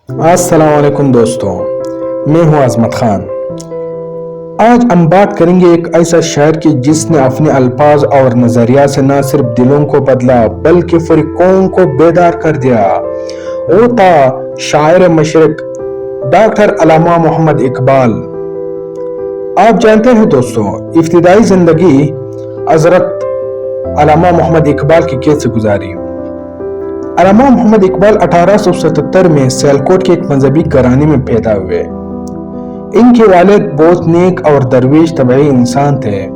السلام علیکم دوستوں، میں ہوں عظمت خان۔ آج ہم بات کریں گے ایک ایسا شاعر کی جس نے اپنے الفاظ اور نظریات سے نہ صرف دلوں کو بدلا بلکہ پوری قوم کو بیدار کر دیا۔ وہ تھا شاعر مشرق ڈاکٹر علامہ محمد اقبال۔ آپ جانتے ہیں دوستوں، ابتدائی زندگی حضرت علامہ محمد اقبال کی کیسے گزاری۔ علامہ محمد اقبال 1877 میں سیالکوٹ کے ایک مذہبی گھرانے میں پیدا ہوئے۔ ان کے والد بہت نیک اور درویش طبعی انسان تھے۔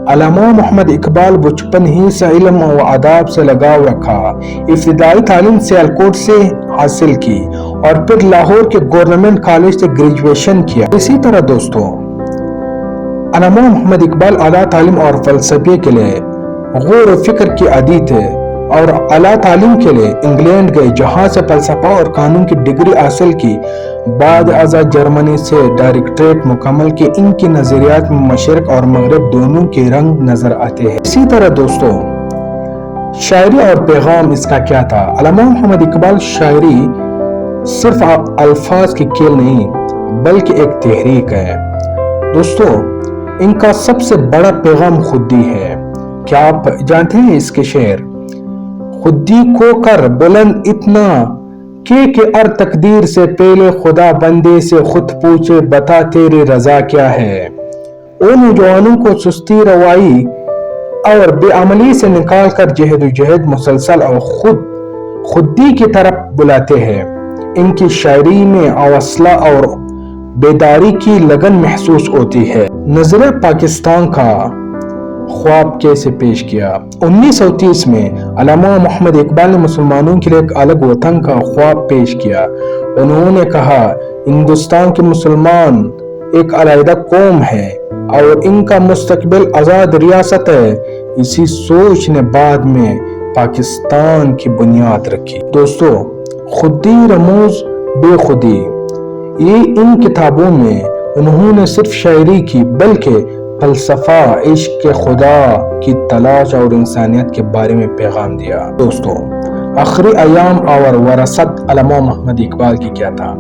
علامہ محمد اقبال بچپن ہی سے علم و آداب سے لگاؤ رکھا۔ ابتدائی تعلیم سیالکوٹ سے حاصل کی اور پھر لاہور کے گورنمنٹ کالج سے گریجویشن کیا۔ اسی طرح دوستوں، علامہ محمد اقبال اعلیٰ تعلیم اور فلسفے کے لیے غور و فکر کے عادی تھے اور اعلیٰ تعلیم کے لیے انگلینڈ گئے، جہاں سے فلسفہ اور قانون کی ڈگری حاصل کی۔ بعد ازاں جرمنی سے ڈاکٹریٹ مکمل کی۔ ان کے نظریات میں مشرق اور مغرب دونوں کے رنگ نظر آتے ہیں۔ اسی طرح دوستوں، شاعری اور پیغام اس کا کیا تھا۔ علامہ محمد اقبال شاعری صرف الفاظ کی کھیل نہیں بلکہ ایک تحریک ہے۔ دوستوں، ان کا سب سے بڑا پیغام خودی ہے۔ کیا آپ جانتے ہیں اس کے شعر؟ خودی کو کر بلند اتنا کہ ہر تقدیر سے پہلے خدا بندے سے خود پوچھے بتا تیری رضا کیا ہے۔ وہ نوجوانوں کو سستی روائی اور بے عملی سے نکال کر جہد و جہد مسلسل اور خودی کی طرف بلاتے ہیں۔ ان کی شاعری میں حوصلہ اور بیداری کی لگن محسوس ہوتی ہے۔ نظر پاکستان کا خواب کیسے پیش کیا۔ 1930 میں علامہ محمد اقبال نے مسلمانوں کے لیے ایک الگ وطن کا خواب پیش کیا۔ انہوں نے کہا، ہندوستان کے مسلمان ایک علیحدہ قوم ہے اور ان کا مستقبل آزاد ریاست ہے۔ اسی سوچ نے بعد میں پاکستان کی بنیاد رکھی۔ دوستو، خودی رموز بے خودی، یہ ان کتابوں میں انہوں نے صرف شاعری کی بلکہ فلسفہ، عشق خدا کی تلاش اور انسانیت کے بارے میں پیغام دیا۔ دوستوں، آخری ایام اور وراثت علامہ محمد اقبال کی کیا تھا۔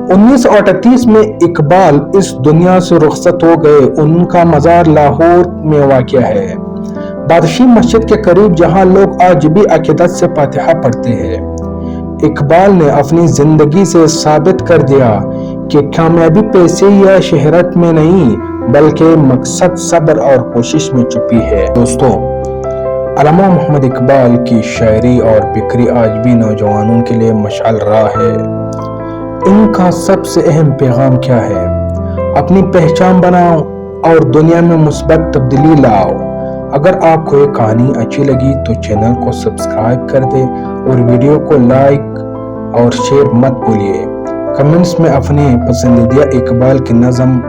1938 میں اقبال اس دنیا سے رخصت ہو گئے۔ ان کا مزار لاہور میں واقع ہے، بادشاہی مسجد کے قریب، جہاں لوگ آج بھی عقیدت سے فاتحہ پڑھتے ہیں۔ اقبال نے اپنی زندگی سے ثابت کر دیا کہ کامیابی پیسے یا شہرت میں نہیں بلکہ مقصد، صبر اور کوشش میں چھپی ہے۔ دوستوں، علامہ محمد اقبال کی شاعری اور فکری آج بھی نوجوانوں کے لیے مشعل راہ ہے۔ ان کا سب سے اہم پیغام کیا ہے؟ اپنی پہچان بناؤ اور دنیا میں مثبت تبدیلی لاؤ۔ اگر آپ کو یہ کہانی اچھی لگی تو چینل کو سبسکرائب کر دیں اور ویڈیو کو لائک اور شیئر مت بھولیے۔ کمنٹس میں اپنے پسندیدہ اقبال کی نظم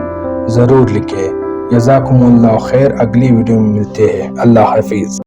ضرور لکھیں۔ جزاکم اللہ خیر۔ اگلی ویڈیو میں ملتے ہیں۔ اللہ حافظ۔